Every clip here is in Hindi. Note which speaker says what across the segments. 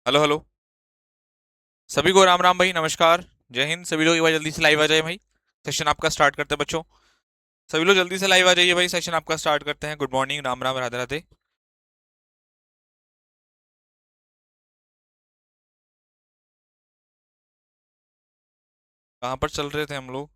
Speaker 1: Hello hello. सभी को राम राम भाई, नमस्कार। जय हिंद। सभी लोग एक बार जल्दी से लाइव आ जाए भाई। सेशन आपका स्टार्ट करते हैं बच्चों। सभी लोग जल्दी से लाइव आ जाइए भाई, सेशन आपका स्टार्ट करते हैं। Good morning, Ram Ram, Radhe Radhe. कहाँ पर चल रहे थे हम लोग?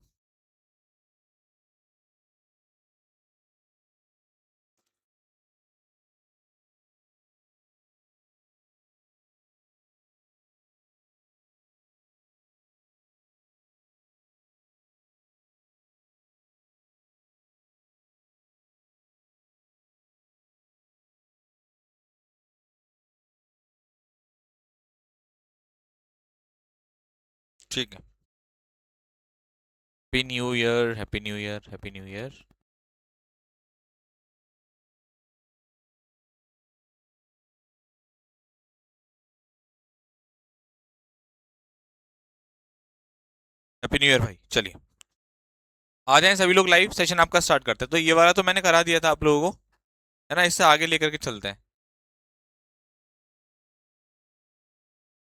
Speaker 1: ठीक है। Happy new year, happy new year, happy new year. Happy new year भाई। चलिए, आ जाएं सभी लोग, लाइव सेशन आपका स्टार्ट करते हैं। तो ये वाला तो मैंने करा दिया था आप लोगों को, है ना। इससे आगे लेकर के चलते हैं।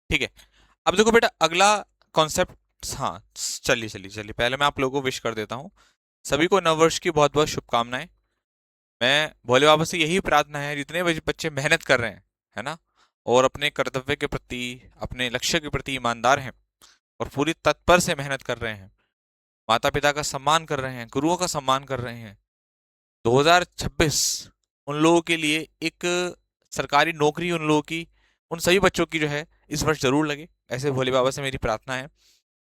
Speaker 1: ठीक है। अब देखो बेटा, अगला कॉन्सेप्ट। हाँ, चलिए चलिए चलिए, पहले मैं आप लोगों को विश कर देता हूँ। सभी को नववर्ष की बहुत बहुत शुभकामनाएं। मैं भोले बाबा से यही प्रार्थना है, जितने बच्चे मेहनत कर रहे हैं, है ना, और अपने कर्तव्य के प्रति, अपने लक्ष्य के प्रति ईमानदार हैं, और पूरी तत्पर से मेहनत कर रहे हैं, माता पिता का सम्मान कर रहे हैं, गुरुओं का सम्मान कर रहे हैं, 2026 उन लोगों के लिए एक सरकारी नौकरी, उन लोगों की, उन सभी बच्चों की जो है, इस वर्ष जरूर लगे। ऐसे भोले बाबा से मेरी प्रार्थना है।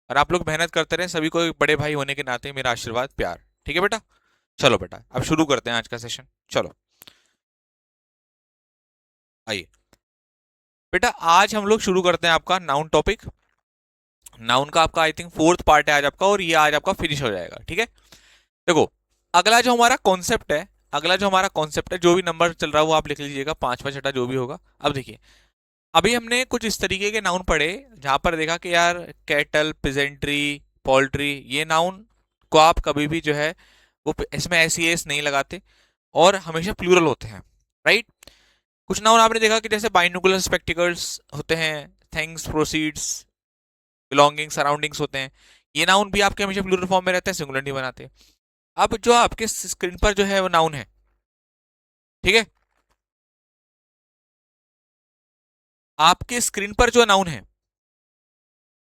Speaker 1: और आप लोग मेहनत करते रहें। सभी को एक बड़े भाई होने के नाते मेरा आशीर्वाद, प्यार। ठीक है बेटा। चलो बेटा, अब शुरू करते हैं आज का सेशन। चलो, आइए बेटा, आज हम लोग शुरू करते हैं आपका नाउन टॉपिक। नाउन का आपका आई थिंक फोर्थ पार्ट है आज आपका, और ये आज आपका फिनिश हो जाएगा। ठीक है। देखो, अगला जो हमारा कॉन्सेप्ट है, जो भी नंबर चल रहा है वो आप लिख लीजिएगा, पांचवा छठा जो भी होगा। अब देखिए, अभी हमने कुछ इस तरीके के नाउन पढ़े, जहां पर देखा कि यार कैटल, पिजेंट्री, पोल्ट्री, ये नाउन को आप कभी भी जो है वो इसमें ऐसी एस नहीं लगाते, और हमेशा प्लूरल होते हैं। राइट। कुछ नाउन आपने देखा कि जैसे बाइनोकुलर स्पेक्टिकल्स होते हैं, थिंग्स, प्रोसीड्स, बिलोंगिंग, सराउंडिंग्स होते हैं। ये नाउन भी आपके हमेशा प्लूरल फॉर्म में रहते हैं, सिंगुलर नहीं बनाते। अब जो आपके स्क्रीन पर जो है वो नाउन है, ठीक है, आपके स्क्रीन पर जो नाउन है,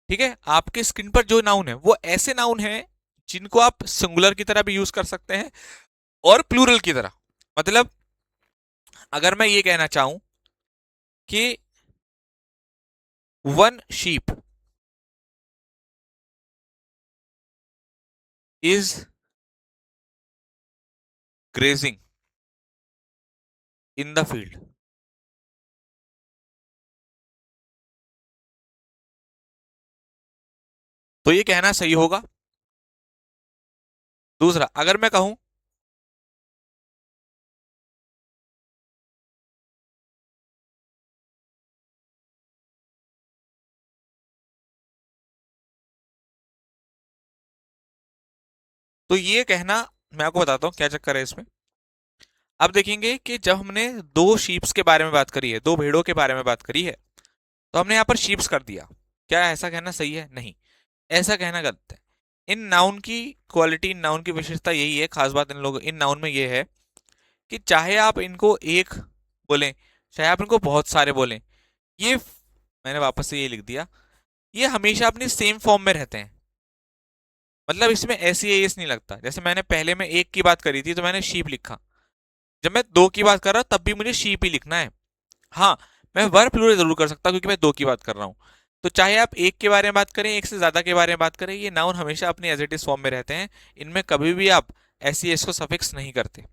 Speaker 1: ठीक है, आपके स्क्रीन पर जो नाउन है वो ऐसे नाउन है जिनको आप सिंगुलर की तरह भी यूज कर सकते हैं, और प्लूरल की तरह। मतलब अगर मैं ये कहना चाहूं कि one sheep is grazing in the field, तो ये कहना सही होगा। दूसरा, अगर मैं कहूं तो ये कहना, मैं आपको बताता हूं क्या चक्कर है इसमें। अब देखेंगे कि जब हमने दो शीप्स के बारे में बात करी है, दो भेड़ों के बारे में बात करी है, तो हमने यहाँ पर शीप्स कर दिया। क्या ऐसा कहना सही है? नहीं, ऐसा कहना गलत है। इन नाउन की क्वालिटी, इन नाउन की विशेषता यही है, खास बात इन लोग, इन नाउन में ये है कि चाहे आप इनको एक बोलें, चाहे आप इनको बहुत सारे बोलें, ये, मैंने वापस से ये लिख दिया, ये हमेशा अपनी सेम फॉर्म में रहते हैं। मतलब इसमें ऐसी एस नहीं लगता। जैसे मैंने पहले में एक की बात करी थी तो मैंने शीप लिखा, जब मैं दो की बात कर रहा हूं तब भी मुझे शीप ही लिखना है। हाँ, मैं वर्ब प्लूरल जरूर कर सकता हूँ क्योंकि मैं दो की बात कर रहा हूँ। तो चाहे आप एक के बारे में बात करें, एक से ज्यादा के बारे में बात करें, ये नाउन हमेशा अपनी एज इट इज फॉर्म में रहते हैं। इनमें कभी भी आप ऐसी एस को सफिक्स नहीं करते।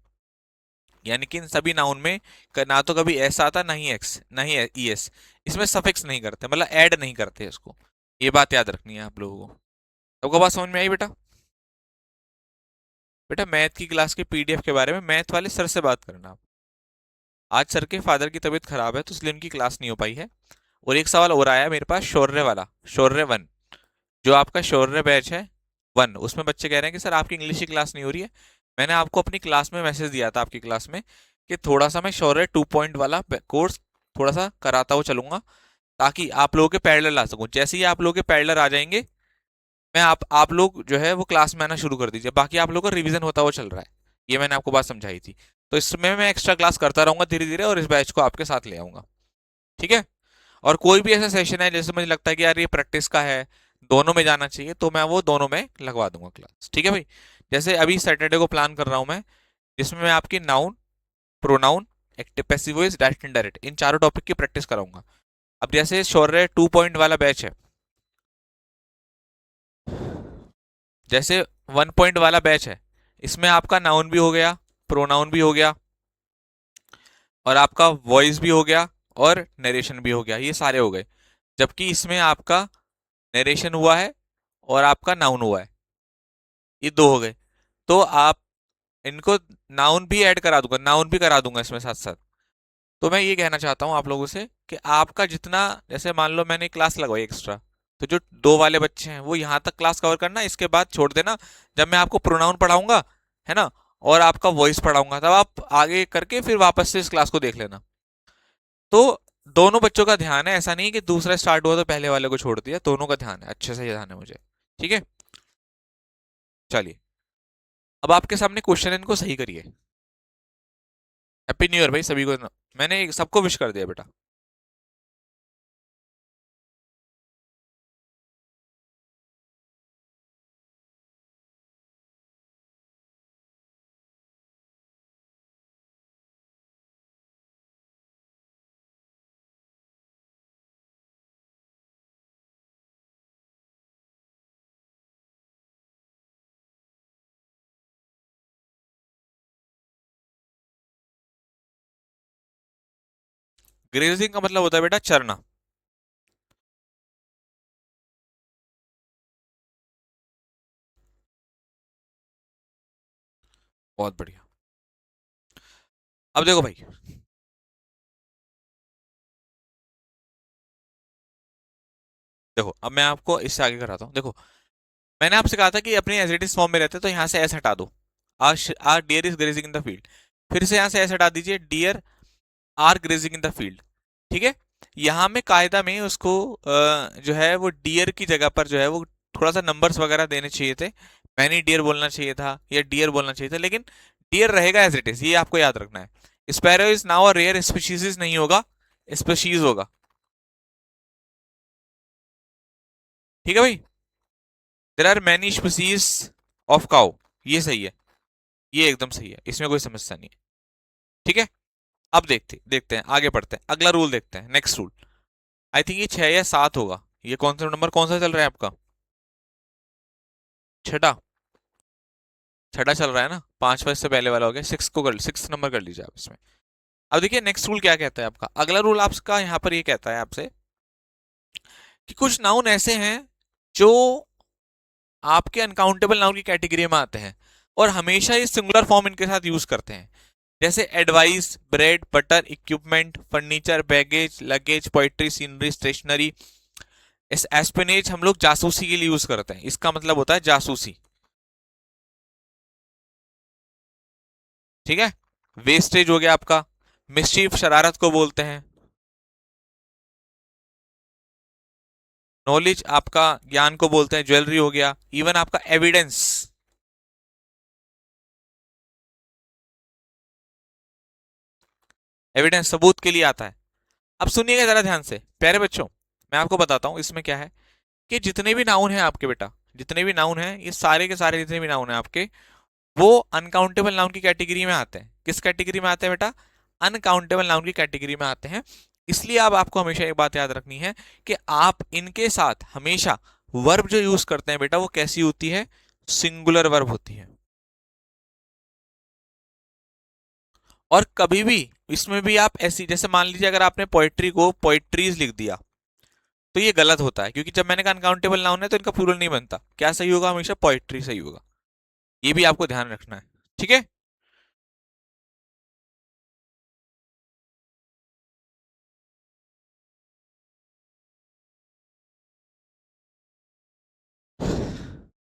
Speaker 1: यानी कि इन सभी नाउन में ना तो कभी एस आता, ना ही एक्स, ना ही ई एस। इसमें सफिक्स नहीं करते, मतलब ऐड नहीं करते इसको। ये बात याद रखनी है आप लोगों को। सबको बात समझ में आई बेटा? बेटा, मैथ की क्लास के पीडीएफ के बारे में मैथ वाले सर से बात करना आप। आज सर के फादर की तबीयत खराब है तो इसलिए उनकी क्लास नहीं हो पाई है। और एक सवाल और आया मेरे पास, शौर्य वाला, शौर्य वन, जो आपका शौर्य बैच है वन, उसमें बच्चे कह रहे हैं कि सर आपकी इंग्लिश की क्लास नहीं हो रही है। मैंने आपको अपनी क्लास में मैसेज दिया था, आपकी क्लास में, कि थोड़ा सा मैं शौर्य 2 पॉइंट वाला कोर्स थोड़ा सा कराता हुआ चलूंगा। ताकि आप लोगों के पैरेलल आ सकूं। जैसे ही आप लोगों के पैरेलल आ जाएंगे, मैं आप लोग जो है वो क्लास में आना शुरू कर दीजिए। बाकी आप लोगों का रिवीजन होता हुआ चल रहा है। ये मैंने आपको बात समझाई थी। तो इसमें मैं एक्स्ट्रा क्लास करता रहूंगा धीरे धीरे, और इस बैच को आपके साथ ले आऊंगा। ठीक है। और कोई भी ऐसा सेशन है जैसे मुझे लगता है कि यार ये प्रैक्टिस का है, दोनों में जाना चाहिए, तो मैं वो दोनों में लगवा दूंगा क्लास। ठीक है भाई। जैसे अभी सैटरडे को प्लान कर रहा हूं मैं, जिसमें मैं आपकी noun, pronoun, active passive voice, direct indirect, इन चारों टॉपिक की प्रैक्टिस कराऊंगा। अब जैसे शौर्य 2 पॉइंट वाला बैच है, जैसे 1 पॉइंट वाला बैच है, इसमें आपका नाउन भी हो गया, प्रोनाउन भी हो गया, और आपका वॉइस भी हो गया, और नरेशन भी हो गया, ये सारे हो गए। जबकि इसमें आपका नरेशन हुआ है और आपका नाउन हुआ है, ये दो हो गए। तो आप इनको, नाउन भी ऐड करा दूंगा, नाउन भी करा दूंगा इसमें साथ साथ। तो मैं ये कहना चाहता हूँ आप लोगों से कि आपका जितना, जैसे मान लो मैंने क्लास लगवाई एक्स्ट्रा, तो जो दो वाले बच्चे हैं वो यहाँ तक क्लास कवर करना, इसके बाद छोड़ देना। जब मैं आपको प्रोनाउन पढ़ाऊंगा, है ना, और आपका वॉइस पढ़ाऊंगा, तब आप आगे करके फिर वापस से इस क्लास को देख लेना। तो दोनों बच्चों का ध्यान है, ऐसा नहीं कि दूसरा स्टार्ट हुआ तो पहले वाले को छोड़ दिया, दोनों का ध्यान है, अच्छे से ध्यान है मुझे। ठीक है। चलिए, अब आपके सामने क्वेश्चन है, इनको सही करिए। हैप्पी न्यू ईयर भाई सभी को। मैंने सबको विश कर दिया बेटा। ग्रेजिंग का मतलब होता है बेटा चरना। बहुत बढ़िया। अब देखो भाई, देखो अब मैं आपको इससे आगे कराता हूँ। देखो, मैंने आपसे कहा था कि अपने एज इट इज फॉर्म में रहते हैं, तो यहाँ से एस हटा दो। Are deer is grazing in the field. फिर से यहाँ से एस हटा दीजिए, deer are grazing in the field. ठीक है। यहाँ में कायदा में उसको जो है वो डियर की जगह पर जो है वो थोड़ा सा नंबर्स वगैरह देने चाहिए थे। मैनी डियर बोलना चाहिए था, या डियर बोलना चाहिए था, लेकिन डियर रहेगा एज इट इज, ये आपको याद रखना है। Sparrow is now a rare species नहीं होगा, स्पीशीज होगा। ठीक है भाई। There are many species of cow, ये सही है, ये एकदम सही है, इसमें कोई समस्या नहीं है। ठीक है। अब देखते देखते हैं, आगे बढ़ते हैं, अगला रूल देखते हैं, नेक्स्ट रूल। आई थिंक ये 6 या 7 होगा। ये कौन सा नंबर, कौन सा चल रहा है आपका? छठा। छठा चल रहा है ना, 5 से पहले वाला हो गया, 6 नंबर कर लीजिए आप इसमें। अब देखिए नेक्स्ट रूल क्या कहता है आपका, अगला रूल आपका यहाँ पर ये कहता है आपसे कि कुछ नाउन ऐसे हैं जो आपके अनकाउंटेबल नाउन की कैटेगरी में आते हैं, और हमेशा ये सिंगुलर फॉर्म इनके साथ यूज करते हैं। जैसे advice, bread butter, equipment, furniture, baggage, luggage, poetry, scenery, stationery. इस एस्पिनेज हम लोग जासूसी के लिए यूज करते हैं, इसका मतलब होता है जासूसी। ठीक है। वेस्टेज हो गया आपका, मिस्चीफ शरारत को बोलते हैं, नॉलेज आपका ज्ञान को बोलते हैं, ज्वेलरी हो गया, इवन आपका एविडेंस, एविडेंस सबूत के लिए आता है। अब सुनिएगा जरा ध्यान से प्यारे बच्चों, मैं आपको बताता हूं इसमें क्या है, कि जितने भी नाउन हैं आपके बेटा, जितने भी नाउन हैं, ये सारे के सारे जितने भी नाउन हैं आपके, वो अनकाउंटेबल नाउन की कैटेगरी में आते हैं। किस कैटेगरी में आते हैं बेटा? अनकाउंटेबल नाउन की कैटेगरी में आते हैं। इसलिए अब आपको हमेशा एक बात याद रखनी है कि आप इनके साथ हमेशा वर्ब जो यूज करते हैं बेटा, वो कैसी होती है? सिंगुलर वर्ब होती है। और कभी भी इसमें भी आप ऐसी, जैसे मान लीजिए अगर आपने पोएट्री को पोएट्रीज लिख दिया, तो ये गलत होता है, क्योंकि जब मैंने कहा अनकाउंटेबल नाउन है तो इनका प्लूरल नहीं बनता। क्या सही होगा? हमेशा पोएट्री सही होगा। ये भी आपको ध्यान रखना है। ठीक है।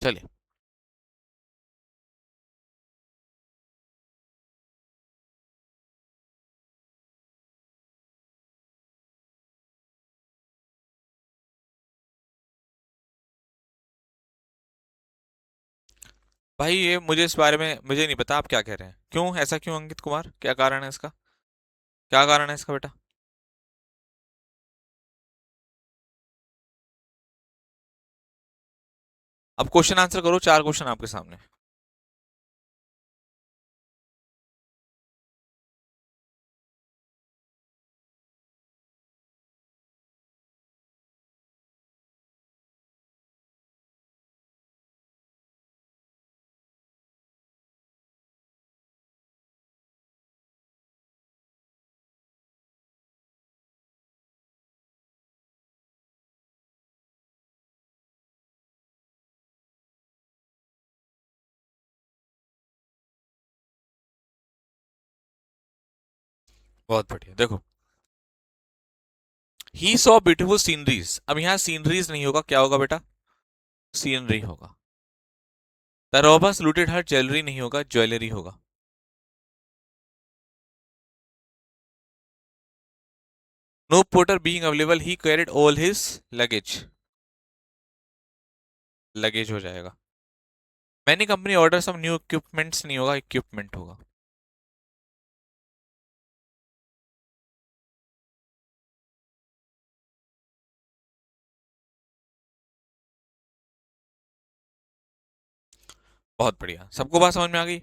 Speaker 1: चलिए। भाई ये मुझे इस बारे में मुझे नहीं पता, आप क्या कह रहे हैं, क्यों ऐसा, क्यों अंकित कुमार, क्या कारण है इसका, क्या कारण है इसका बेटा? अब क्वेश्चन आंसर करो, चार क्वेश्चन आपके सामने। बहुत बढ़िया, देखो, ही सॉ ब्यूटीफुल सीनरीज, अब यहाँ सीनरीज नहीं होगा, क्या होगा बेटा? सीनरी होगा। The robbers looted her jewellery नहीं होगा, ज्वेलरी होगा। No porter being available he carried all his luggage, luggage हो जाएगा। Many company order some new equipments नहीं होगा, इक्विपमेंट होगा। बहुत बढ़िया, सबको बात समझ में आ गई?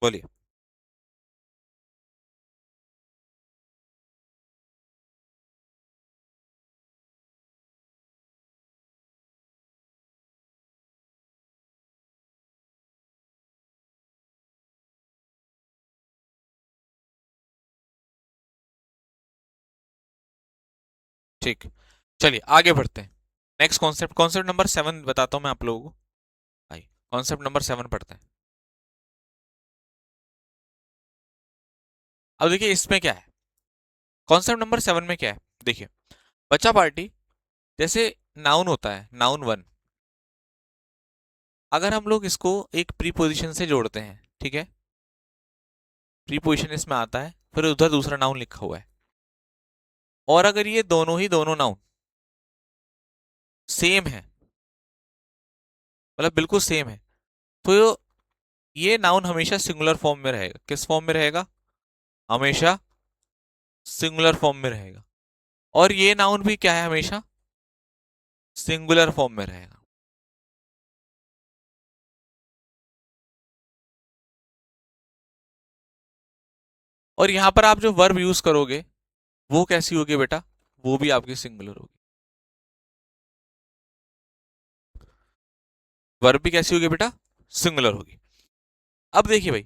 Speaker 1: बोलिए। ठीक, चलिए आगे बढ़ते हैं। नेक्स्ट कॉन्सेप्ट, कॉन्सेप्ट नंबर 7 बताता हूं मैं आप लोगों को। आई, कॉन्सेप्ट नंबर 7 पढ़ते हैं। अब देखिए इसमें क्या है, कॉन्सेप्ट नंबर 7 में क्या है, देखिए, बच्चा पार्टी, जैसे नाउन होता है, नाउन वन, अगर हम लोग इसको एक प्रीपोजिशन से जोड़ते हैं, ठीक है, प्रीपोजिशन इसमें आता है, फिर उधर दूसरा नाउन लिखा हुआ है, और अगर ये दोनों ही दोनों नाउन सेम है, मतलब बिल्कुल सेम है, तो ये नाउन हमेशा सिंगुलर फॉर्म में रहेगा। किस फॉर्म में रहेगा? हमेशा सिंगुलर फॉर्म में रहेगा। और ये नाउन भी क्या है, हमेशा सिंगुलर फॉर्म में रहेगा। और यहां पर आप जो वर्ब यूज करोगे वो कैसी होगी बेटा? वो भी आपकी सिंगुलर होगी। वर्ब भी कैसी होगी बेटा? सिंगुलर होगी। अब देखिए भाई,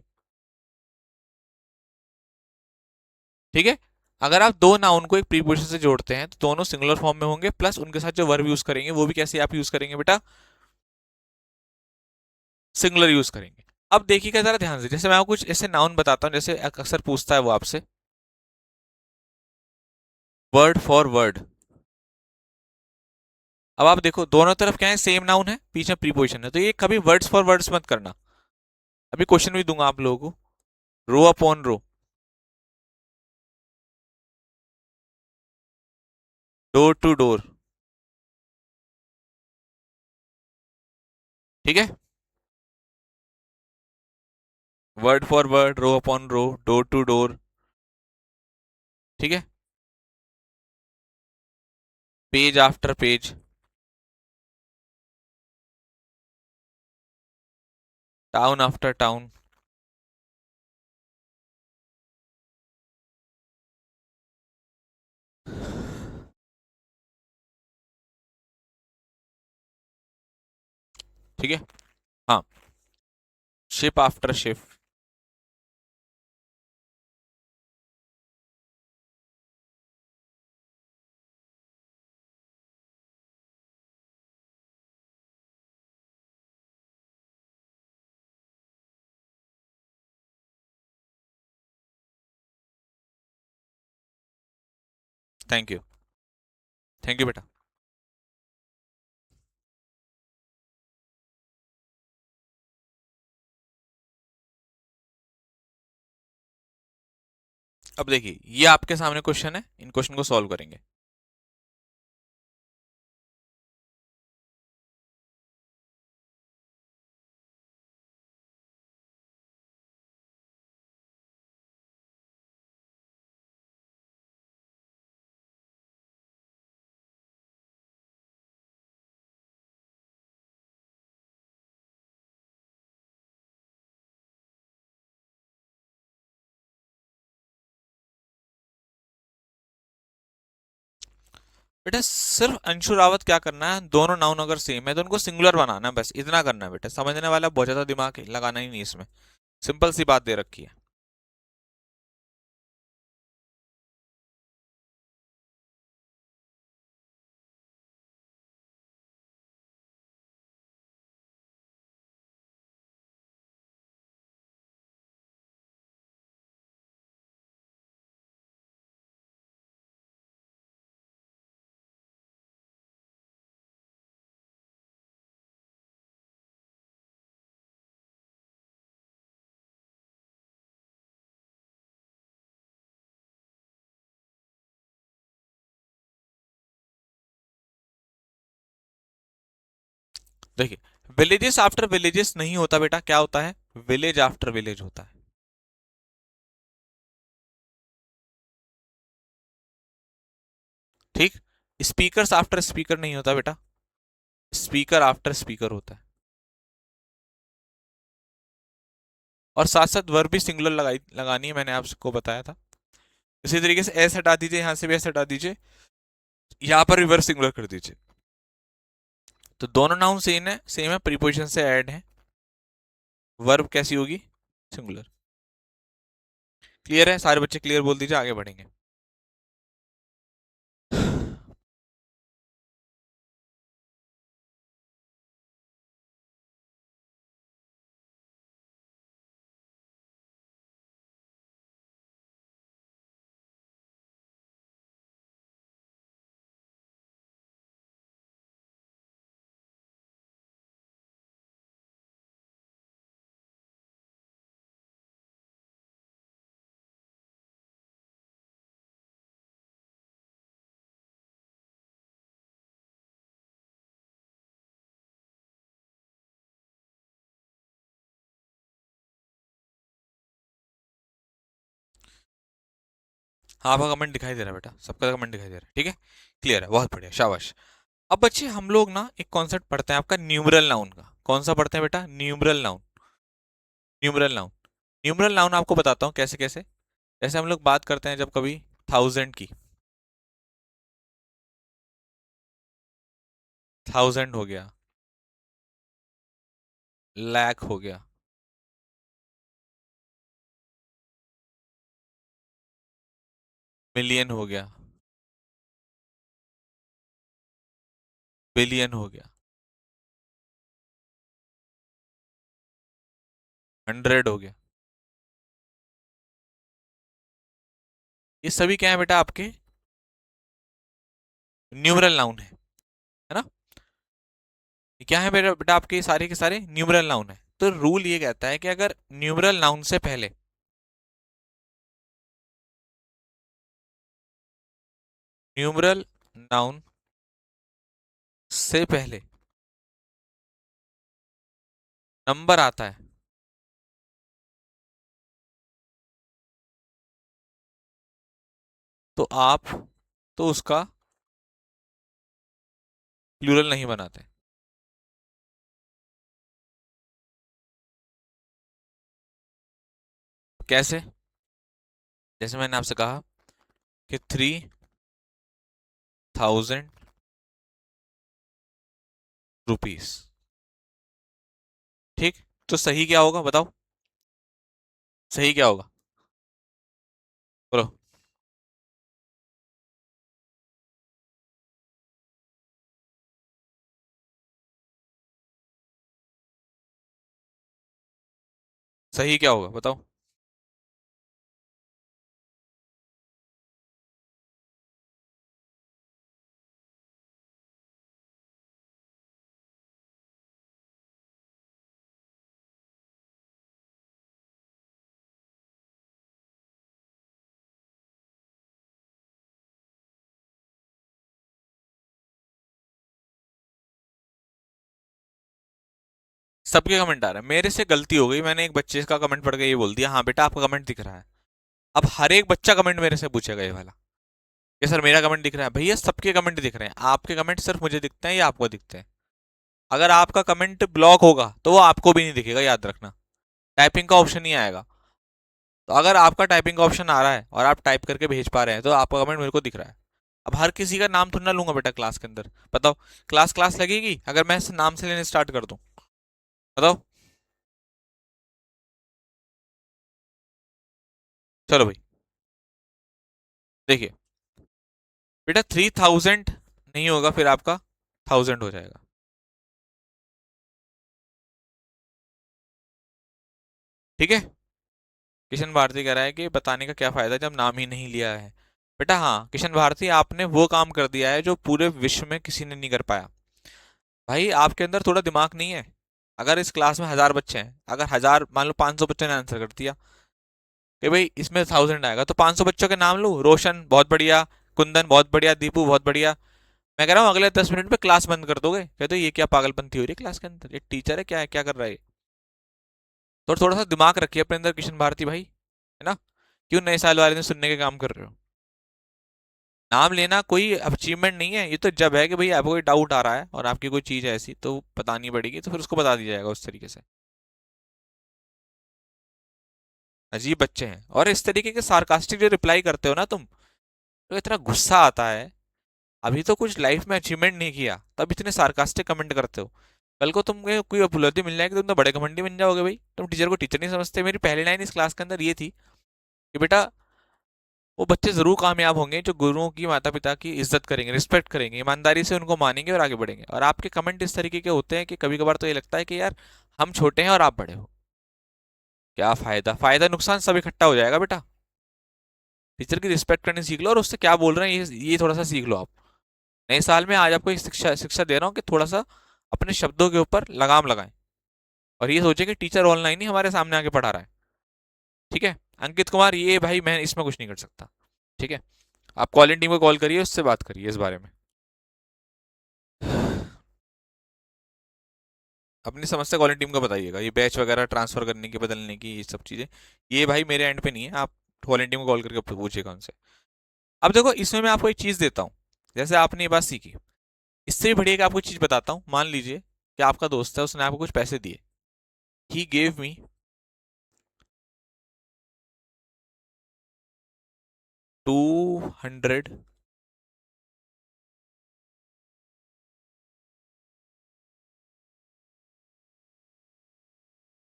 Speaker 1: ठीक है, अगर आप दो नाउन को एक प्रीपोजिशन से जोड़ते हैं तो दोनों सिंगुलर फॉर्म में होंगे, प्लस उनके साथ जो वर्ब यूज करेंगे वो भी कैसे आप यूज करेंगे बेटा? सिंगुलर यूज करेंगे। अब देखिएगा जरा ध्यान से, जैसे मैं आपको कुछ ऐसे नाउन बताता हूं, जैसे अक्सर पूछता है वो आपसे, वर्ड फॉर वर्ड। अब आप देखो दोनों तरफ क्या है, सेम नाउन है, बीच में प्रीपोजिशन है, तो ये कभी वर्ड्स फॉर वर्ड्स मत करना। अभी क्वेश्चन भी दूंगा आप लोगों को, row upon row, door to door, ठीक है, word for word, row upon row, door to door, ठीक है, page after page, town after town, ठीक है, हाँ, ship after ship. Thank you, thank you बेटा। अब देखिए ये आपके सामने क्वेश्चन है, इन क्वेश्चन को सॉल्व करेंगे। बेटा सिर्फ अंशु रावत क्या करना है, दोनों नाउन अगर सेम है तो उनको सिंगुलर बनाना है, बस इतना करना है बेटा। समझने वाला बहुत ज्यादा दिमाग लगाना ही नहीं इसमें, सिंपल सी बात दे रखी है। देखिए, विलेजेस आफ्टर विलेजेस नहीं होता बेटा, क्या होता है, विलेज आफ्टर विलेज होता है। ठीक। स्पीकर्स आफ्टर स्पीकर नहीं होता बेटा, स्पीकर आफ्टर स्पीकर होता है। और साथ साथ वर्ब भी सिंगुलर लगानी है, मैंने आपको बताया था। इसी तरीके से एस हटा दीजिए, यहां से भी एस हटा दीजिए, यहां पर रिवर्स सिंगुलर कर दीजिए। तो दोनों नाउन सेम है, प्रीपोजिशन से ऐड है, वर्ब कैसी होगी, सिंगुलर। क्लियर है, सारे बच्चे क्लियर बोल दीजिए, आगे बढ़ेंगे। हाँ, आपका कमेंट दिखाई दे रहा है बेटा, सबका कमेंट दिखाई दे रहा है, ठीक है, क्लियर है, बहुत बढ़िया, शाबाश। अब बच्चे हम लोग ना एक कॉन्सेप्ट पढ़ते हैं आपका न्यूमरल नाउन का। कौन सा पढ़ते हैं बेटा, numeral noun. Numeral noun, numeral noun आपको बताता हूँ कैसे कैसे। जैसे हम लोग बात करते हैं जब कभी 1000 की, 1000 हो गया, लाख हो गया, मिलियन हो गया, बिलियन हो गया, 100 हो गया, ये सभी क्या है बेटा आपके न्यूमरल नाउन है ना। ये क्या है बेटा बेटा आपके सारे के सारे न्यूमरल नाउन है। तो रूल ये कहता है कि अगर न्यूमरल नाउन से पहले, न्यूमरल नाउन से पहले नंबर आता है, तो आप तो उसका प्लूरल नहीं बनाते। कैसे, जैसे मैंने आपसे कहा कि 3000 रुपीस, ठीक। तो सही क्या होगा बताओ, सही क्या होगा, बोलो। सही क्या होगा बताओ। सबके कमेंट आ रहा है, मेरे से गलती हो गई, मैंने एक बच्चे का कमेंट पढ़ के ये बोल दिया, हाँ बेटा आपका कमेंट दिख रहा है। अब हर एक बच्चा कमेंट मेरे से पूछेगा ये वाला कि सर मेरा कमेंट दिख रहा है, भैया सबके कमेंट दिख रहे हैं, आपके कमेंट सिर्फ मुझे दिखते हैं या आपको दिखते हैं। अगर आपका कमेंट ब्लॉक होगा तो वो आपको भी नहीं दिखेगा, याद रखना, टाइपिंग का ऑप्शन नहीं आएगा। तो अगर आपका टाइपिंग का ऑप्शन आ रहा है और आप टाइप करके भेज पा रहे हैं तो आपका कमेंट मेरे को दिख रहा है। अब हर किसी का नाम थोड़ा ना लूंगा बेटा क्लास के अंदर। बताओ, क्लास क्लास लगेगी अगर मैं इसे नाम से लेने स्टार्ट कर दूं? बताओ। चलो भाई, देखिए बेटा, 3000 नहीं होगा, फिर आपका 1000 हो जाएगा। ठीक है। किशन भारती कह रहा है कि बताने का क्या फायदा जब नाम ही नहीं लिया है। बेटा हाँ, किशन भारती, आपने वो काम कर दिया है जो पूरे विश्व में किसी ने नहीं कर पाया। भाई आपके अंदर थोड़ा दिमाग नहीं है। अगर इस क्लास में 1000 बच्चे हैं, अगर 1000 मान लो 500 बच्चों ने आंसर कर दिया कि भाई इसमें 1000 आएगा, तो 500 बच्चों के नाम लूं? रोशन बहुत बढ़िया, कुंदन बहुत बढ़िया, दीपू बहुत बढ़िया। मैं कह रहा हूँ अगले 10 मिनट में क्लास बंद कर दोगे, कहते हो ये क्या पागलपंती हो रही है क्लास के अंदर, ये टीचर है क्या, है क्या कर रहा है? तो थोड़ा सा दिमाग रखिए अपने अंदर किशन भारती भाई, है ना? क्यों नए साल वाले दिन सुनने के काम कर रहे हो? नाम लेना कोई अचीवमेंट नहीं है, ये तो जब है कि भाई आपको कोई डाउट आ रहा है और आपकी कोई चीज है ऐसी तो बतानी पड़ेगी, तो फिर उसको बता दिया जाएगा उस तरीके से। अजीब बच्चे हैं, और इस तरीके के सार्कास्टिक जो रिप्लाई करते हो ना तुम, तो इतना गुस्सा आता है। अभी तो कुछ लाइफ में अचीवमेंट नहीं किया, तब इतने सार्कास्टिक कमेंट करते हो। कल को तुम्हें कोई उपलब्धि मिल जाएगी, तुम तो बड़े घमंडी बन जाओगे भाई, तुम टीचर को टीचर नहीं समझते। मेरी पहली लाइन इस क्लास के अंदर ये थी कि बेटा, वो बच्चे जरूर कामयाब होंगे जो गुरुओं की, माता पिता की इज्जत करेंगे, रिस्पेक्ट करेंगे, ईमानदारी से उनको मानेंगे और आगे बढ़ेंगे। और आपके कमेंट इस तरीके के होते हैं कि कभी कभार तो ये लगता है कि यार हम छोटे हैं और आप बड़े हो। क्या फायदा, फायदा नुकसान सब इकट्ठा हो जाएगा बेटा। टीचर की रिस्पेक्ट करनी सीख लो, और उससे क्या बोल रहे हैं ये थोड़ा सा सीख लो आप। नए साल में आज आपको एक शिक्षा शिक्षा दे रहा हूँ कि थोड़ा सा अपने शब्दों के ऊपर लगाम लगाएं, और ये सोचे कि टीचर ऑनलाइन ही हमारे सामने आके पढ़ा रहा है। ठीक है। अंकित कुमार, ये भाई मैं इसमें कुछ नहीं कर सकता। ठीक है। आप कॉलिंग टीम को कॉल करिए, उससे बात करिए इस बारे में। अपनी समस्या कॉलिंग टीम को बताइएगा, ये बैच वगैरह ट्रांसफर करने की, बदलने की, ये सब चीज़ें, ये भाई मेरे एंड पे नहीं है। आप कॉलिंग टीम को कॉल करके पूछिएगा उनसे। अब देखो, इसमें मैं आपको एक चीज़ देता हूँ, जैसे आपने ये बात सीखी, इससे भी बढ़िया कि आपको चीज़ बताता हूँ। मान लीजिए कि आपका दोस्त है, उसने आपको कुछ पैसे दिए, ही गेव मी 200।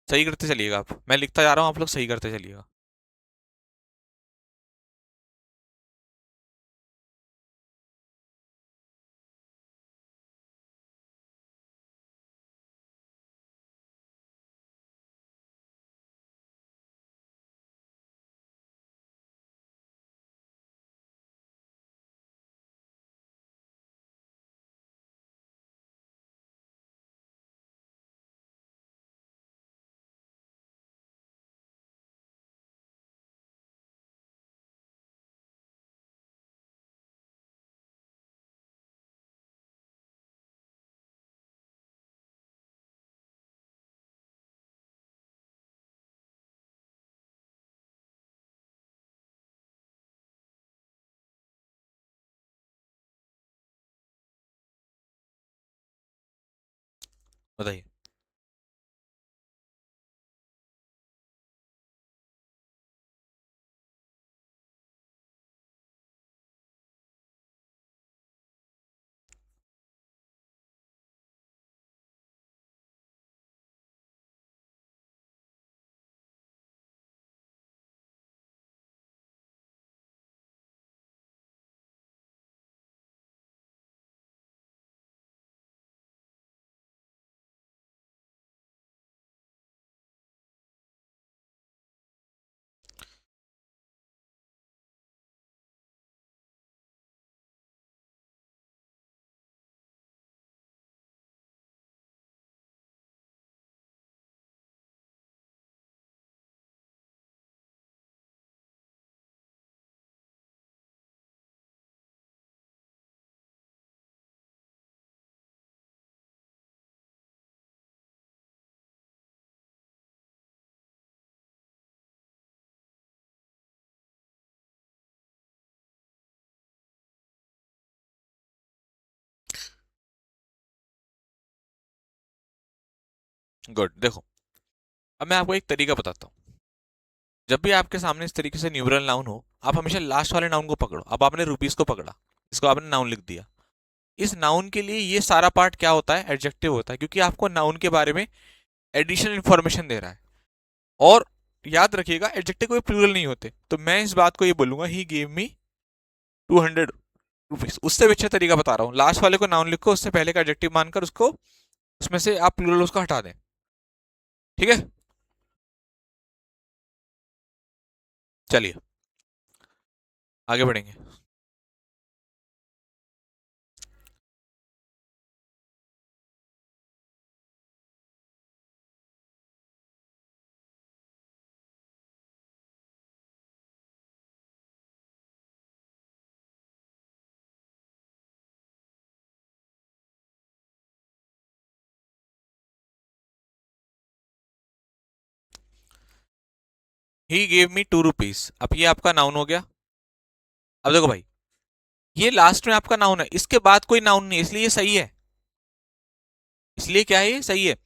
Speaker 1: सही करते चलिएगा आप, मैं लिखता जा रहा हूँ, आप लोग सही करते चलिएगा। बताइए। गुड। देखो, अब मैं आपको एक तरीका बताता हूँ। जब भी आपके सामने इस तरीके से न्यूमरल नाउन हो, आप हमेशा लास्ट वाले नाउन को पकड़ो। अब आपने रुपीस को पकड़ा, इसको आपने नाउन लिख दिया। इस नाउन के लिए ये सारा पार्ट क्या होता है, एडजेक्टिव होता है, क्योंकि आपको नाउन के बारे में एडिशनल इंफॉर्मेशन दे रहा है। और याद रखिएगा एडजेक्टिव कोई प्लूरल नहीं होते, तो मैं इस बात को ये बोलूंगा ही गेव मी 200 रुपीज। उससे भी अच्छा तरीका बता रहा हूँ, लास्ट वाले को नाउन लिखो, उससे पहले का एडजेक्टिव मानकर उसको उसमें से आप प्लूरल उसको हटा दें। ठीक है, चलिए आगे बढ़ेंगे। ही गेव मी 2 रुपीज, अब ये आपका नाउन हो गया। अब देखो भाई, ये लास्ट में आपका नाउन है, इसके बाद कोई नाउन नहीं, इसलिए ये सही है। इसलिए क्या है, ये सही है।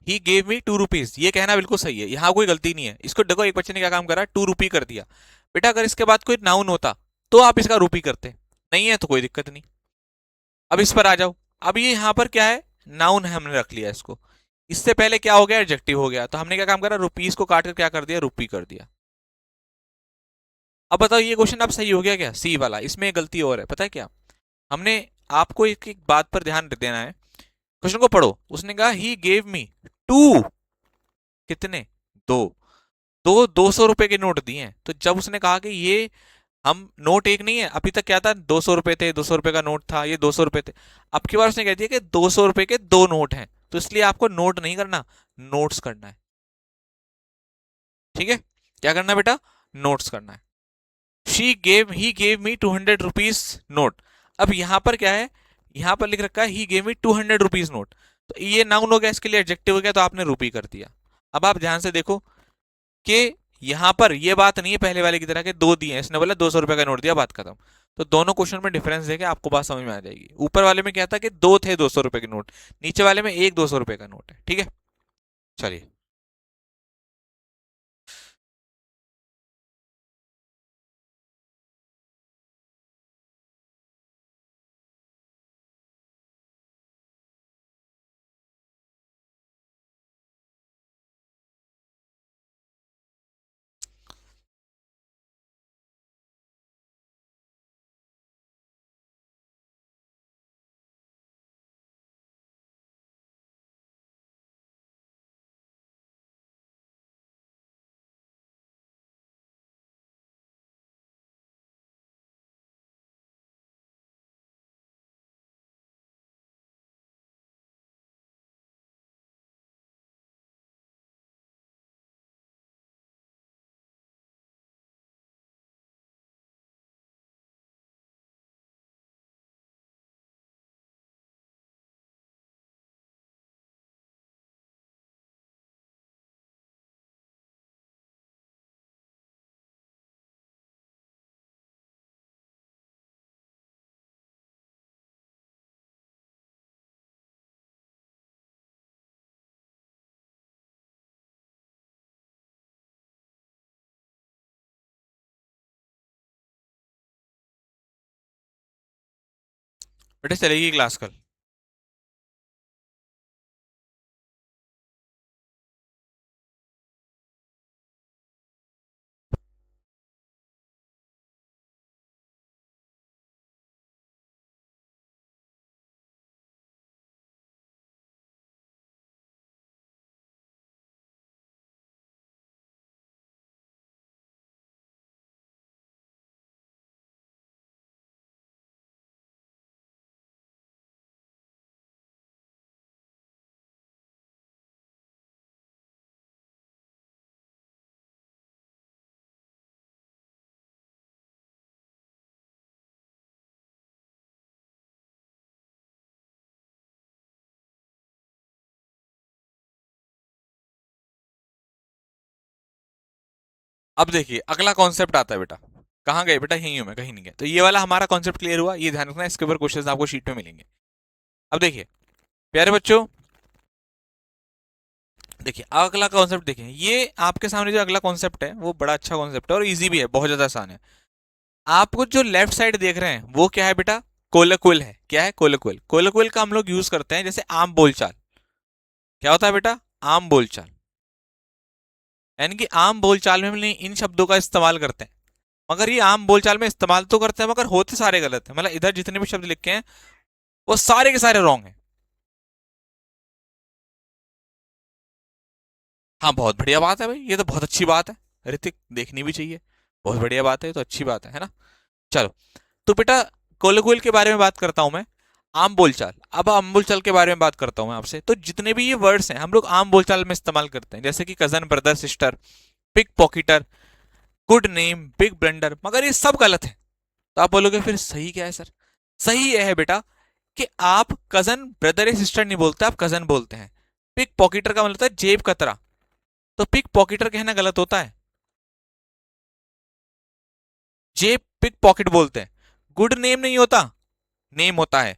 Speaker 1: ही गेव मी 2 रुपीज, ये कहना बिल्कुल सही है, यहां कोई गलती नहीं है। इसको देखो, एक बच्चे ने क्या काम करा, 2 रुपी कर दिया। बेटा अगर इसके बाद कोई नाउन होता तो आप इसका रूपी करते, नहीं है तो कोई दिक्कत नहीं। अब इस पर आ जाओ। अब ये यहां पर क्या है, नाउन है, हमने रख लिया इसको। इससे पहले क्या हो गया, एडजेक्टिव हो गया, तो हमने क्या काम करा, रुपीज को काट कर क्या कर दिया, रूपी कर दिया। अब बताओ ये क्वेश्चन अब सही हो गया क्या, सी वाला? इसमें एक गलती और है, पता है क्या? हमने आपको एक बात पर ध्यान देना है। क्वेश्चन को पढ़ो, उसने कहा ही गेव मी टू, कितने, दो, 200 रुपए के नोट दिए हैं। तो जब उसने कहा कि ये हम नोट एक नहीं है, अभी तक क्या था, 200 रुपए थे, 200 रुपए का नोट था, ये 200 रुपए थे। अब की बार उसने कह दिया कि 200 रुपए के दो नोट हैं, तो इसलिए आपको नोट नहीं करना, नोट्स करना है। ठीक है, क्या करना है बेटा, नोट्स करना है। He gave me 200 rupees note. अब यहां पर क्या है, यहां पर लिख रखा है he gave me 200 rupees note, तो ये नाउन हो गया, इसके लिए एडजेक्टिव हो गया, तो आपने रूपी कर दिया। अब आप ध्यान से देखो कि यहां पर ये बात नहीं है पहले वाले की तरह के दो दिए हैं, इसने बोला 200 रुपए का नोट दिया, बात खत्म। तो दोनों क्वेश्चन में डिफरेंस देखे आपको बात समझ में आ जाएगी। ऊपर वाले में क्या था कि दो थे 200 रुपए के नोट, नीचे वाले में एक 200 रुपए का नोट है। ठीक है, चलिए। बेटे चलेगी क्लास कल? अब देखिए अगला कॉन्सेप्ट आता है बेटा। कहाँ गए बेटा, यहीं हूं मैं, कहीं नहीं गया। तो ये वाला हमारा कॉन्सेप्ट क्लियर हुआ, ये ध्यान रखना, इसके ऊपर क्वेश्चंस आपको शीट में मिलेंगे। अब देखिए प्यारे बच्चों, देखिए अगला कॉन्सेप्ट देखिए, ये आपके सामने जो अगला कॉन्सेप्ट है वो बड़ा अच्छा कॉन्सेप्ट है और इजी भी है, बहुत ज्यादा आसान है। आपको जो लेफ्ट साइड देख रहे हैं वो क्या है बेटा, कोलक्विल है। क्या है? कोलक्विल। कोलक्विल का हम लोग यूज करते हैं जैसे आम बोलचाल। क्या होता है बेटा? आम बोलचाल। यानी कि आम बोलचाल में हम इन शब्दों का इस्तेमाल करते हैं, मगर ये आम बोलचाल में इस्तेमाल तो करते हैं मगर होते सारे गलत है। मतलब इधर जितने भी शब्द लिखे हैं वो सारे के सारे रॉन्ग है। हाँ, बहुत बढ़िया बात है भाई, ये तो बहुत अच्छी बात है। ऋतिक, देखनी भी चाहिए। बहुत बढ़िया बात है, ये तो अच्छी बात है ना। चलो, तो बेटा कोलक्विल के बारे में बात करता हूं मैं। आम बोलचाल। अब आम बोलचाल के बारे में बात करता हूं मैं आपसे। तो जितने भी ये वर्ड्स हैं हम लोग आम बोलचाल में इस्तेमाल करते हैं, जैसे कि cousin, brother, sister, pick pocketer, good name, big blunder, मगर ये सब गलत है। तो आप बोलोगे फिर सही क्या है सर? सही यह है बेटा कि आप कजन, ब्रदर या सिस्टर नहीं बोलते, आप कजन बोलते हैं। पिक पॉकेटर का मतलब होता है जेब कतरा, तो पिक पॉकेटर कहना गलत होता है। जेब पिक पॉकेट बोलते हैं। गुड नेम नहीं होता, नेम होता है।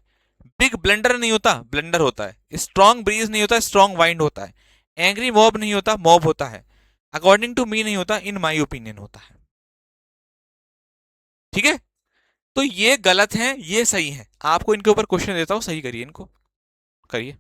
Speaker 1: बिग ब्लेंडर नहीं होता, ब्लेंडर होता है। स्ट्रॉन्ग ब्रीज नहीं होता, स्ट्रॉन्ग वाइंड होता है। एंग्री मॉब नहीं होता, मॉब होता है। अकॉर्डिंग टू मी नहीं होता, इन माई ओपिनियन होता है। ठीक है? तो ये गलत है, ये सही है। आपको इनके ऊपर क्वेश्चन देता हूं, सही करिए इनको। करिए।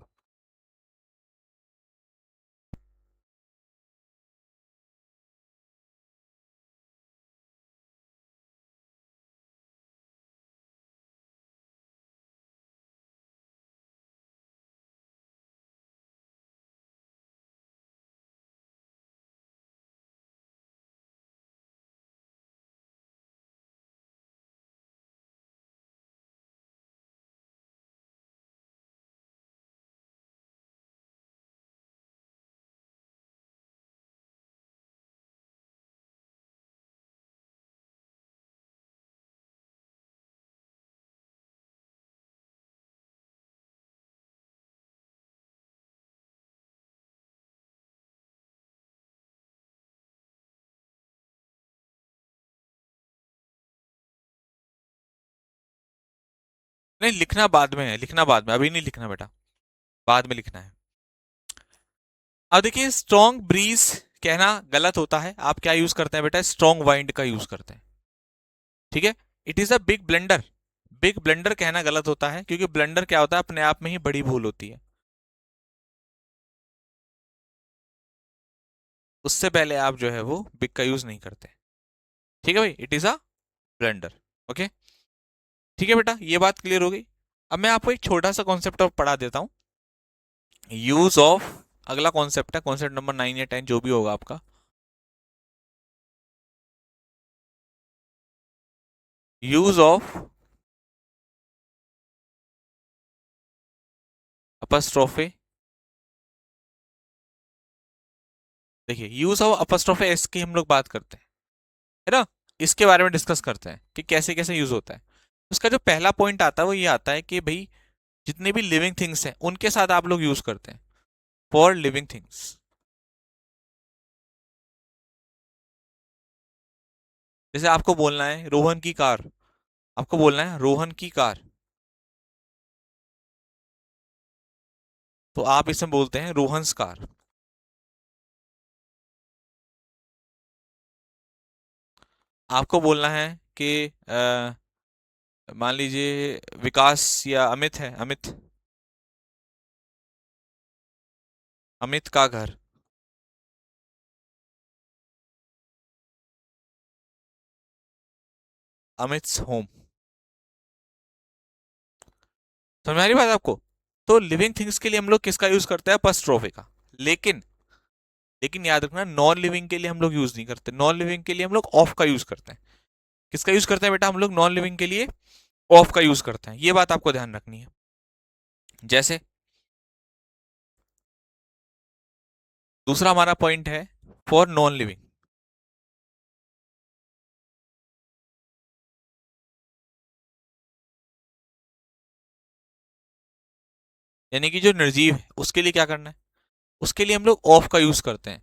Speaker 1: नहीं, लिखना बाद में है, लिखना बाद में, अभी नहीं लिखना बेटा, बाद में लिखना है। अब देखिए, स्ट्रॉन्ग ब्रीज कहना गलत होता है। आप क्या यूज करते हैं बेटा? स्ट्रॉन्ग वाइंड का यूज करते हैं। ठीक है? It is a big blender. Big blender कहना गलत होता है, क्योंकि ब्लेंडर क्या होता है, अपने आप में ही बड़ी भूल होती है। उससे पहले आप जो है वो बिग का यूज नहीं करते। ठीक है भाई, it is a blender. Okay, ठीक है बेटा, ये बात क्लियर हो गई। अब मैं आपको एक छोटा सा कॉन्सेप्ट और पढ़ा देता हूँ। यूज ऑफ, अगला कॉन्सेप्ट है, कॉन्सेप्ट नंबर 9 या 10 जो भी होगा आपका। Use of apostrophe. देखिए, यूज ऑफ अपस्ट्रोफे एस की हम लोग बात करते हैं, है ना। इसके बारे में डिस्कस करते हैं कि कैसे कैसे यूज होता है। उसका जो पहला पॉइंट आता है वो ये आता है कि भाई जितने भी लिविंग थिंग्स हैं उनके साथ आप लोग यूज करते हैं। For living things. जैसे आपको बोलना है रोहन की कार, आपको बोलना है रोहन की कार, तो आप इसमें बोलते हैं रोहन्स कार। आपको बोलना है कि मान लीजिए विकास या अमित है, अमित, अमित का घर, अमित्स होम। समझ में आ रही बात आपको? तो लिविंग थिंग्स के लिए हम लोग किसका यूज करते हैं? अपस्ट्रोफे का। लेकिन लेकिन याद रखना, नॉन लिविंग के लिए हम लोग यूज नहीं करते। नॉन लिविंग के लिए हम लोग ऑफ का यूज करते हैं। किसका यूज करते हैं बेटा? हम लोग नॉन लिविंग के लिए ऑफ का यूज करते हैं। ये बात आपको ध्यान रखनी है। जैसे दूसरा हमारा पॉइंट है फॉर नॉन लिविंग, यानी कि जो निर्जीव है उसके लिए क्या करना है? उसके लिए हम लोग ऑफ का यूज करते हैं।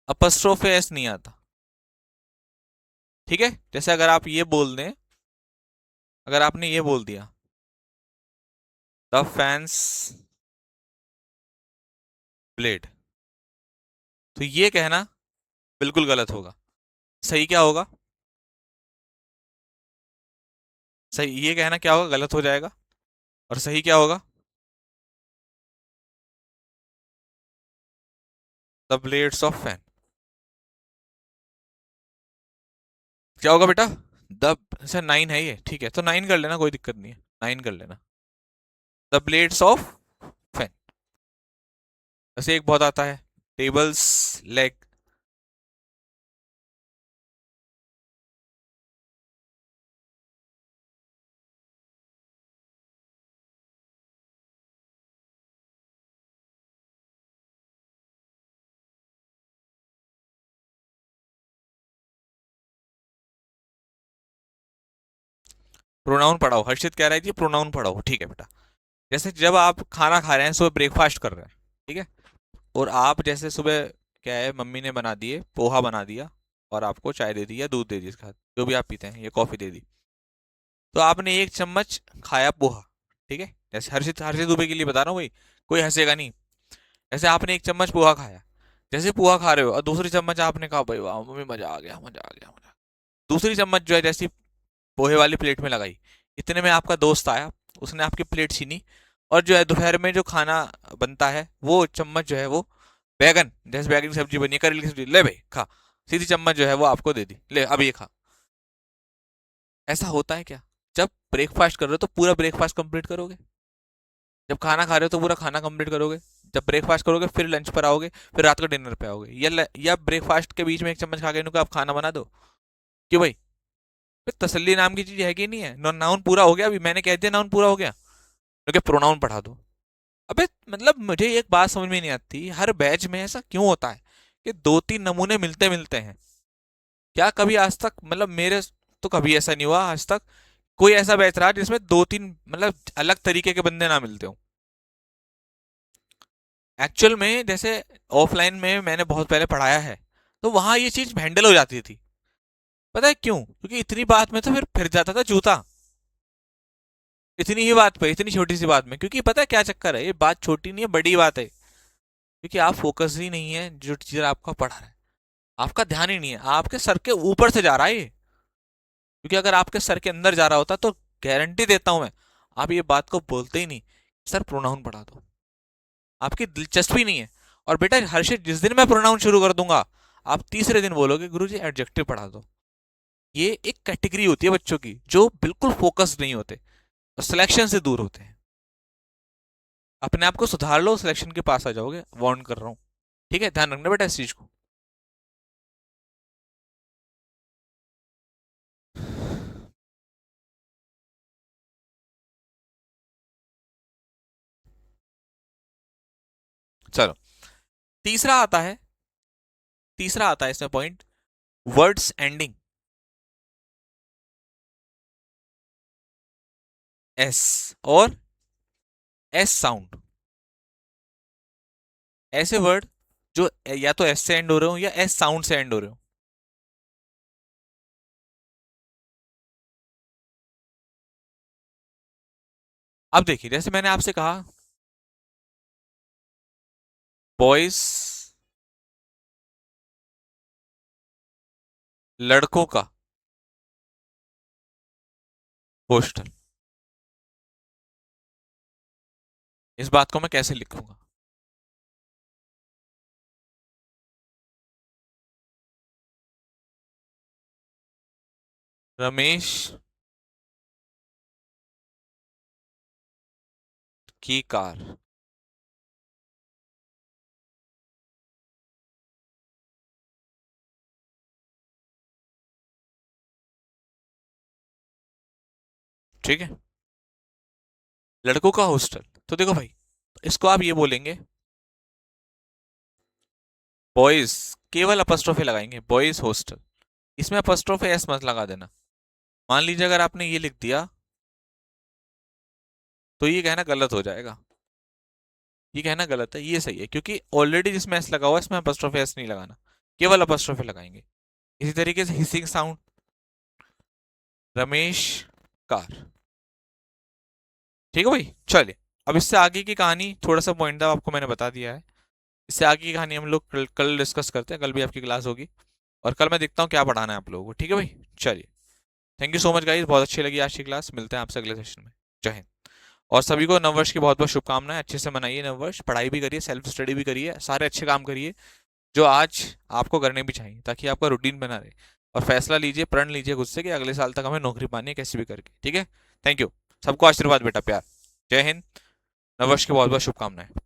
Speaker 1: अपस्ट्रोफे एस नहीं आता। ठीक है? जैसे अगर आप ये बोल दें, अगर आपने ये बोल दिया द फैंस ब्लेड, तो ये कहना बिल्कुल गलत होगा। सही क्या होगा? सही ये कहना क्या होगा, गलत हो जाएगा। और सही क्या होगा? The blades of fan. क्या होगा बेटा? द सर 9 है ये, ठीक है, तो 9 कर लेना, कोई दिक्कत नहीं है, 9 कर लेना। The blades of fan. वैसे एक बहुत आता है, टेबल्स लेग। प्रोनाउन पढ़ाओ, हर्षित कह रही थी प्रोनाउन पढ़ाओ, ठीक है बेटा। जैसे जब आप खाना खा रहे हैं, सुबह ब्रेकफास्ट कर रहे हैं, ठीक है, और आप जैसे सुबह क्या है, मम्मी ने बना दिए, पोहा बना दिया, और आपको चाय दे दी या दूध दे दी इसके साथ, जो भी आप पीते हैं, या कॉफी दे दी, तो आपने एक चम्मच खाया पोहा, ठीक है, जैसे हर्षित हर्षित दुबे के लिए बता रहा हूँ भाई, कोई हंसेगा नहीं। जैसे आपने एक चम्मच पोहा खाया, जैसे पोहा खा रहे हो और दूसरी चम्मच आपने कहा भाई वाह मम्मी मजा आ गया, मजा आ गया, मजा। दूसरी चम्मच जो है जैसी पोहे वाली प्लेट में लगाई, इतने में आपका दोस्त आया, उसने आपकी प्लेट छीनी, और जो है दोपहर में जो खाना बनता है, वो चम्मच जो है वो बैगन, जैसे बैगन की सब्जी बनी है, करेले की सब्जी, ले भाई खा, सीधी चम्मच जो है वो आपको दे दी, ले अब ये खा। ऐसा होता है क्या? जब ब्रेकफास्ट कर रहे हो तो पूरा ब्रेकफास्ट कंप्लीट करोगे, जब खाना खा रहे हो तो पूरा खाना कंप्लीट करोगे, जब ब्रेकफास्ट करोगे फिर लंच पर आओगे, फिर रात को डिनर पे आओगे, या ब्रेकफास्ट के बीच में एक चम्मच खा के इनको आप खाना बना दो। क्यों भाई? फिर तसल्ली नाम की चीज है कि नहीं है? नाउन पूरा हो गया, अभी मैंने कह दिया नाउन पूरा हो गया, क्योंकि प्रोनाउन पढ़ा दो। अबे मतलब मुझे एक बात समझ में नहीं आती, हर बैच में ऐसा क्यों होता है कि दो तीन नमूने मिलते मिलते हैं? क्या कभी आज तक, मतलब मेरे तो कभी ऐसा नहीं हुआ आज तक, कोई ऐसा बैच रहा जिसमें दो तीन मतलब अलग तरीके के बंदे ना मिलते हो? एक्चुअल में जैसे ऑफलाइन में मैंने बहुत पहले पढ़ाया है, तो वहां ये चीज हैंडल हो जाती थी। पता है क्यों? क्योंकि इतनी बात में तो फिर जाता था जूता, इतनी ही बात पे, इतनी छोटी सी बात में, क्योंकि पता है क्या चक्कर है, ये बात छोटी नहीं है, बड़ी बात है, क्योंकि आप फोकस ही नहीं है जो टीचर आपका पढ़ा रहा है, आपका ध्यान ही नहीं है, आपके सर के ऊपर से जा रहा है ये, क्योंकि अगर आपके सर के अंदर जा रहा होता तो गारंटी देता हूं मैं, आप ये बात को बोलते ही नहीं, सर प्रोनाउन पढ़ा दो, आपकी दिलचस्पी नहीं है। और बेटा हर्षित, जिस दिन मैं प्रोनाउन शुरू कर दूंगा, आप तीसरे दिन बोलोगे गुरुजी एडजेक्टिव पढ़ा दो। ये एक कैटेगरी होती है बच्चों की जो बिल्कुल फोकस्ड नहीं होते और सिलेक्शन से दूर होते हैं। अपने आप को सुधार लो, सिलेक्शन के पास आ जाओगे, वार्न कर रहा हूँ। ठीक है, ध्यान रखना बेटा इस चीज को। चलो, तीसरा आता है, तीसरा आता है इसमें पॉइंट, वर्ड्स एंडिंग एस और एस साउंड, ऐसे वर्ड जो या तो एस से एंड हो रहे हो या एस साउंड से एंड हो रहे हो। अब देखिए, जैसे मैंने आपसे कहा, बॉयज, लड़कों का हॉस्टल, इस बात को मैं कैसे लिखूंगा? रमेश की कार। ठीक है, लड़कों का हॉस्टल, तो देखो भाई, इसको आप ये बोलेंगे, बॉयज, केवल अपस्ट्रोफे लगाएंगे, बॉयज हॉस्टल, इसमें अपस्ट्रोफे एस मत लगा देना। मान लीजिए अगर आपने ये लिख दिया, तो ये कहना गलत हो जाएगा, ये कहना गलत है, ये सही है, क्योंकि ऑलरेडी जिसमें एस लगा हुआ है इसमें अपस्ट्रोफे एस नहीं लगाना, केवल अपस्ट्रोफे लगाएंगे। इसी तरीके से हिसिंग साउंड, रमेश कार। ठीक है भाई, चलिए, अब इससे आगे की कहानी, थोड़ा सा पॉइंट था आपको मैंने बता दिया है, इससे आगे की कहानी हम लोग कल डिस्कस करते हैं, कल भी आपकी क्लास होगी, और कल मैं देखता हूँ क्या पढ़ाना है आप लोगों को। ठीक है भाई, चलिए। Thank you so much guys, बहुत अच्छी लगी आज की क्लास। मिलते हैं आपसे अगले सेशन में। जय हिंद। और सभी को नववर्ष की बहुत बहुत शुभकामनाएं। अच्छे से मनाइए नववर्ष, पढ़ाई भी करिए, सेल्फ स्टडी भी करिए, सारे अच्छे काम करिए जो आज आपको करने भी चाहिए, ताकि आपका रूटीन बना रहे। और फैसला लीजिए, प्रण लीजिए खुद से कि अगले साल तक हमें नौकरी पानी है कैसे भी करके। ठीक है, थैंक यू। सबको आशीर्वाद बेटा, प्यार। जय हिंद। नववर्ष की बहुत बहुत शुभकामनाएं।